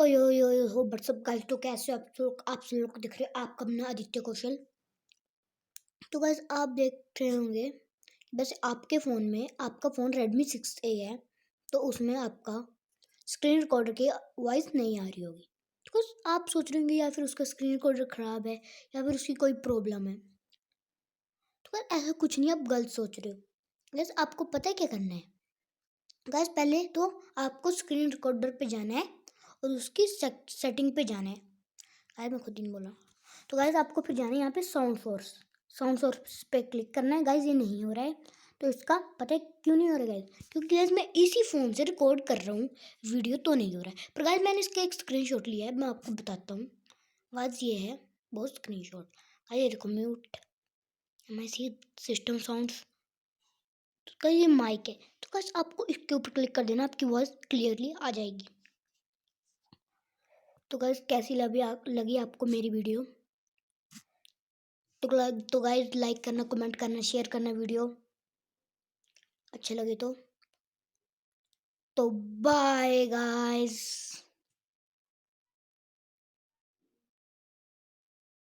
यो WhatsApp guys. तो कैसे आप सब लोग को दिख रहे हैं, आपका अपना आदित्य कौशल। तो गाइस आप देख रहे होंगे बस आपके फ़ोन में, आपका फ़ोन Redmi 6A है, तो उसमें आपका स्क्रीन रिकॉर्डर की वॉइस नहीं आ रही होगी। तो गाइस आप सोच रहे होंगे या फिर उसका स्क्रीन रिकॉर्डर ख़राब है या फिर उसकी कोई प्रॉब्लम है। तो गाइस ऐसा कुछ नहीं, आप गलत सोच रहे हो। गाइस आपको पता है क्या करना है। गाइस पहले तो आपको स्क्रीन रिकॉर्डर पे जाना है और उसकी सेटिंग पे जाना है। गाइस मैं खुद ही नहीं बोला। तो गाइस आपको फिर जाना है यहाँ पे साउंड सोर्स पे क्लिक करना है। गाइस ये नहीं हो रहा है, तो इसका पता है क्यों नहीं हो रहा गाइस, क्योंकि गाइस मैं इसी फ़ोन से रिकॉर्ड कर रहा हूँ वीडियो, तो नहीं हो रहा है। पर गाइस मैंने इसका एक स्क्रीनशॉट लिया है, मैं आपको बताता हूँ। गाइस ये है वो स्क्रीनशॉट। गाइस ये देखो, म्यूट मैं सी सिस्टम साउंड्स। तो गाइस ये माइक है, तो गाइस आपको इसके ऊपर क्लिक कर देना, आपकी वॉइस क्लियरली आ जाएगी। तो गाइस कैसी लगी आपको मेरी वीडियो। तो गाइस लाइक करना, कमेंट करना, शेयर करना वीडियो अच्छे लगे तो बाय गाइस।